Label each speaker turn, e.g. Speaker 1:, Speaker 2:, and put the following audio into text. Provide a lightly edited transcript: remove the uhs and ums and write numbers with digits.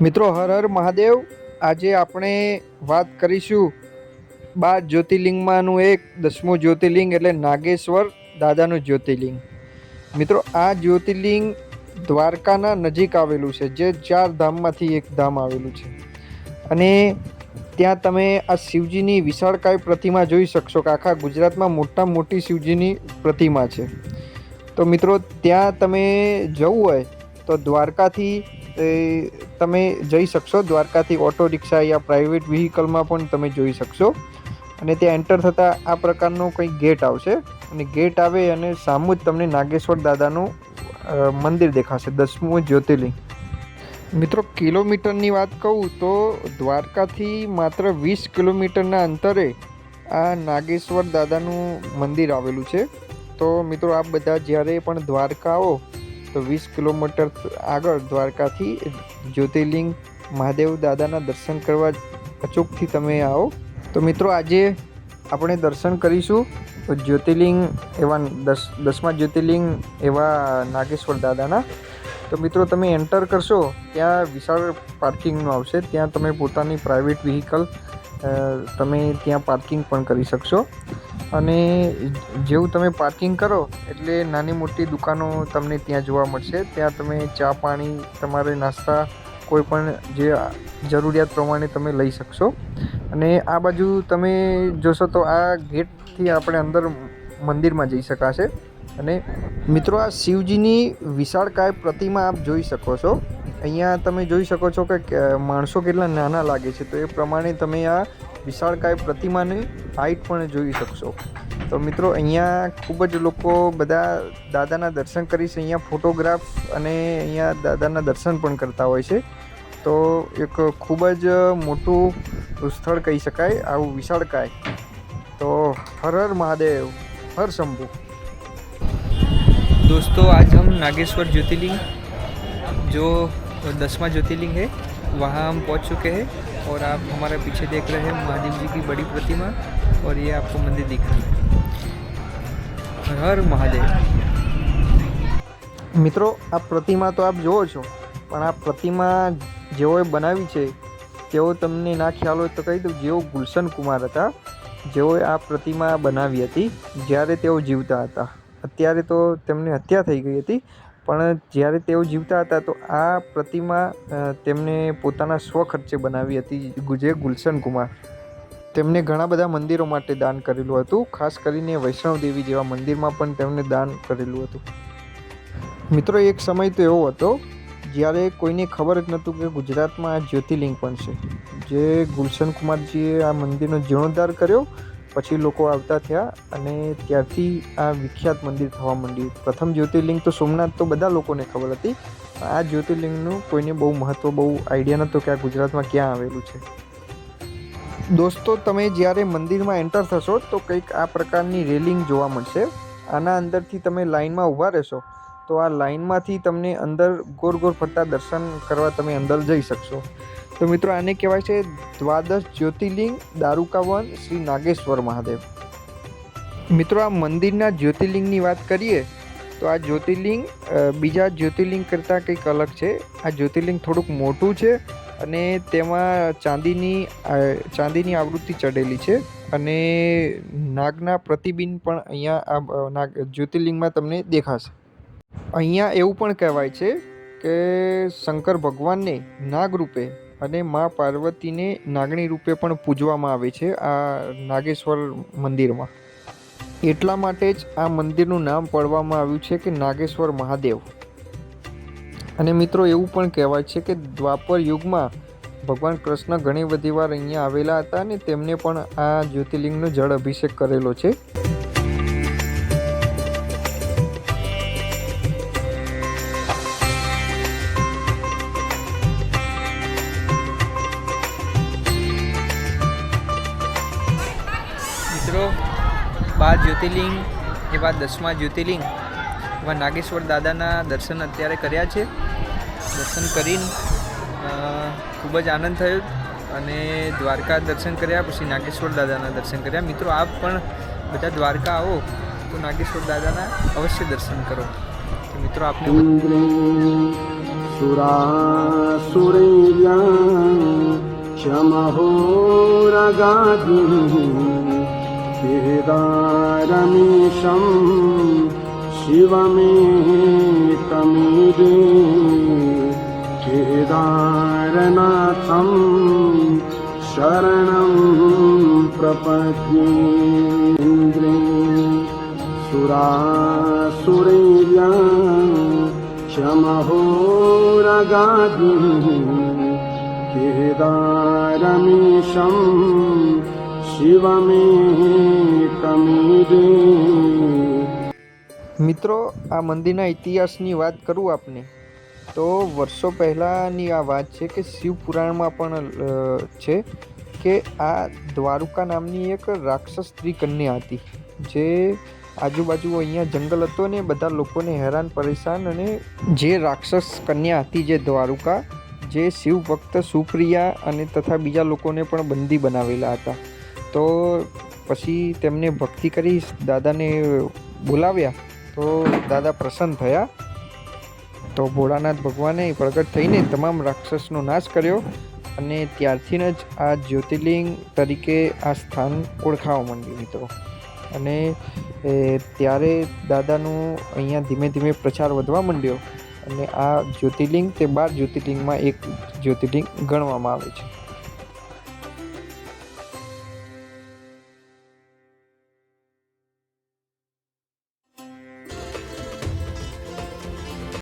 Speaker 1: મિત્રો હર હર મહાદેવ। આજે આપણે વાત કરીશું 12 જ્યોતિર્લિંગમાંનું એક 10મું જ્યોતિર્લિંગ એટલે નાગેશ્વર દાદાનું જ્યોતિર્લિંગ। મિત્રો આ જ્યોતિર્લિંગ દ્વારકાના નજીક આવેલું છે, જે 4 ધામમાંથી એક ધામ આવેલું છે અને ત્યાં તમે આ શિવજીની વિશાળકાય પ્રતિમા જોઈ શકશો કે આખા ગુજરાતમાં મોટામાં મોટી શિવજીની પ્રતિમા છે। તો મિત્રો ત્યાં તમે જવું હોય તો દ્વારકાથી તમે જઈ શકશો। દ્વારકાથી ઓટો રિક્ષા યા પ્રાઇવેટ વ્હીકલમાં પણ તમે જોઈ શકશો અને ત્યાં એન્ટર થતાં આ પ્રકારનો કંઈક ગેટ આવશે અને ગેટ આવે અને સામું જ તમને નાગેશ્વર દાદાનું મંદિર દેખાશે, 10મું જ્યોતિર્લિંગ। મિત્રો કિલોમીટરની વાત કહું તો દ્વારકાથી માત્ર 20 કિલોમીટરના અંતરે આ નાગેશ્વર દાદાનું મંદિર આવેલું છે। તો મિત્રો આપ બધા જ્યારે પણ દ્વારકા આવો તો 20 કિલોમીટર આગળ દ્વારકાથી જ્યોતિર્લિંગ મહાદેવ દાદાના દર્શન કરવા અચૂકથી તમે આવો। તો મિત્રો આજે આપણે દર્શન કરીશું જ્યોતિર્લિંગ એવા 10મા જ્યોતિર્લિંગ એવા નાગેશ્વર દાદાના। તો મિત્રો તમે એન્ટર કરશો ત્યાં વિશાળ પાર્કિંગનું આવશે, ત્યાં તમે પોતાની પ્રાઇવેટ વ્હીકલ તમે ત્યાં પાર્કિંગ પણ કરી શકશો અને જેવું તમે પાર્કિંગ કરો એટલે નાની મોટી દુકાનો તમને ત્યાં જોવા મળશે। ત્યાં તમે ચા પાણી તમારે નાસ્તા કોઈ પણ જે જરૂરિયાત પ્રમાણે તમે લઈ શકશો અને આ બાજુ તમે જોશો તો આ ગેટથી આપણે અંદર મંદિરમાં જઈ શકાશે। અને મિત્રો આ શિવજીની વિશાળકાય પ્રતિમા આપ જોઈ શકો છો। અહીંયા તમે જોઈ શકો છો કે માણસો કેટલા નાના લાગે છે, તો એ પ્રમાણે તમે આ વિશાળકાય પ્રતિમાની હાઈટ પણ જોઈ શકશો। તો મિત્રો અહીંયા ખૂબ જ લોકો બધા દાદાના દર્શન કરીશ, અહીંયા ફોટોગ્રાફ અને અહીંયા દાદાના દર્શન પણ કરતા હોય છે। તો એક ખૂબ જ મોટું સ્થળ કહી શકાય આવું વિશાળકાય। તો હર હર મહાદેવ, હર શંभू।
Speaker 2: दोस्तों आज हम नागेश्वर ज्योतिर्लिंग जो 10वां ज्योतिर्लिंग है वहाँ हम पहुँच चुके हैं और आप हमारे पीछे देख रहे हैं महादेव जी की बड़ी प्रतिमा और ये आपको मंदिर दिख रहा है। हर हर महादेव।
Speaker 1: મિત્રો આ પ્રતિમા તો આપ જુઓ છો, પણ આ પ્રતિમા જેઓએ બનાવી છે તેઓ તમને ના ખ્યાલ હોય તો કહી દઉં, જેઓ ગુલશન કુમાર હતા, જેઓએ આ પ્રતિમા બનાવી હતી જ્યારે તેઓ જીવતા હતા। અત્યારે તો તેમની હત્યા થઈ ગઈ હતી, પણ જ્યારે તેઓ જીવતા હતા તો આ પ્રતિમા તેમને પોતાના સ્વખર્ચે બનાવી હતી। જે ગુલશન કુમાર, તેમને ઘણા બધા મંદિરો માટે દાન કરેલું હતું, ખાસ કરીને વૈષ્ણવ દેવી જેવા મંદિરમાં પણ તેમને દાન કરેલું હતું। મિત્રો એક સમય તો એવો હતો જ્યારે કોઈને ખબર જ નહોતું કે ગુજરાતમાં આ જ્યોતિર્લિંગ પણ છે। જે ગુલશન કુમારજીએ આ મંદિરનો જીર્ણોદ્ધાર કર્યો, પછી લોકો આવતા થયા અને ત્યારથી આ વિખ્યાત મંદિર થવા માંડ્યું। પ્રથમ જ્યોતિર્લિંગ તો સોમનાથ તો બધા લોકોને ખબર હતી, આ જ્યોતિર્લિંગનું કોઈને બહુ મહત્ત્વ, બહુ આઈડિયા નહોતો કે આ ગુજરાતમાં ક્યાં આવેલું છે। દોસ્તો તમે જ્યારે મંદિરમાં એન્ટર થશો તો કંઈક આ પ્રકારની રેલિંગ જોવા મળશે। આના અંદરથી તમે લાઇનમાં ઊભા રહેશો તો આ લાઇનમાંથી તમને અંદર ગોર ગોર ફરતા દર્શન કરવા તમે અંદર જઈ શકશો। તો મિત્રો આને કહેવાય છે 12 જ્યોતિર્લિંગ દારૂકાવન શ્રી નાગેશ્વર મહાદેવ। મિત્રો આ મંદિરના જ્યોતિર્લિંગની વાત કરીએ તો આ જ્યોતિર્લિંગ બીજા જ્યોતિર્લિંગ કરતાં કંઈક અલગ છે। આ જ્યોતિર્લિંગ થોડુંક મોટું છે અને તેમાં ચાંદીની આવૃત્તિ ચઢેલી છે અને નાગના પ્રતિબિંબ પણ અહીંયા આ જ્યોતિર્લિંગમાં તમને દેખાશે। અહીંયા એવું પણ કહેવાય છે કે શંકર ભગવાનને નાગ રૂપે અને મા પાર્વતીને નાગણી રૂપે પણ પૂજવામાં આવે છે આ નાગેશ્વર મંદિરમાં। એટલા માટે જ આ મંદિરનું નામ પાડવામાં આવ્યું છે કે નાગેશ્વર મહાદેવ। અને મિત્રો એવું પણ કહેવાય છે કે દ્વાપર યુગમાં ભગવાન કૃષ્ણ ઘણી બધી વાર અહીંયા આવેલા હતા અને તેમને પણ આ જ્યોતિર્લિંગનો જળ અભિષેક કરેલો છે।
Speaker 2: મિત્રો 12 જ્યોતિર્લિંગ એવા 10મા જ્યોતિર્લિંગ એવા નાગેશ્વર દાદાના દર્શન અત્યારે કર્યા છે। દર્શન કરીને ખૂબ જ આનંદ થયો અને દ્વારકા દર્શન કર્યા, પછી નાગેશ્વર દાદાના દર્શન કર્યા। મિત્રો આપ પણ બધા દ્વારકા આવો તો નાગેશ્વર દાદાના અવશ્ય દર્શન કરો। તો મિત્રો આપને
Speaker 3: सुरासुरैर्या क्षमहोरगाधिः केदारमीशं शिवमेकमीडे केदारनाथं शरणं प्रपद्येन्द्रे सुरासुरैर्या क्षमहोरगाधिः केदारमीशं शिवमेकमीडे।
Speaker 1: મિત્રો, આ મંદિરના ઇતિહાસની વાત કરું આપને તો વર્ષો પહેલાંની આ વાત છે કે શિવ પુરાણમાં પણ છે કે આ દ્વારુકા નામની એક રાક્ષસ સ્ત્રી કન્યા હતી, જે આજુબાજુ અહીંયા જંગલ હતો ને બધા લોકોને હેરાન પરેશાન, અને જે રાક્ષસ કન્યા હતી જે દ્વારુકા, જે શિવ ભક્ત સુપ્રિયા અને તથા બીજા લોકોને પણ બંદી બનાવેલા હતા. તો પછી તેમને ભક્તિ કરી દાદાને બોલાવ્યા તો દાદા પ્રસન્ન થયા. તો ભોળાનાથ ભગવાને પ્રગટ થઈને તમામ રાક્ષસનો નાશ કર્યો અને ત્યારથી જ આ જ્યોતિર્લિંગ તરીકે આ સ્થાન ઓળખાવા માંડ્યું મિત્રો. અને ત્યારે દાદાનું અહીંયા ધીમે ધીમે પ્રચાર વધવા માંડ્યો અને આ જ્યોતિર્લિંગ તે 12 જ્યોતિર્લિંગમાં એક જ્યોતિર્લિંગ ગણવામાં આવે છે.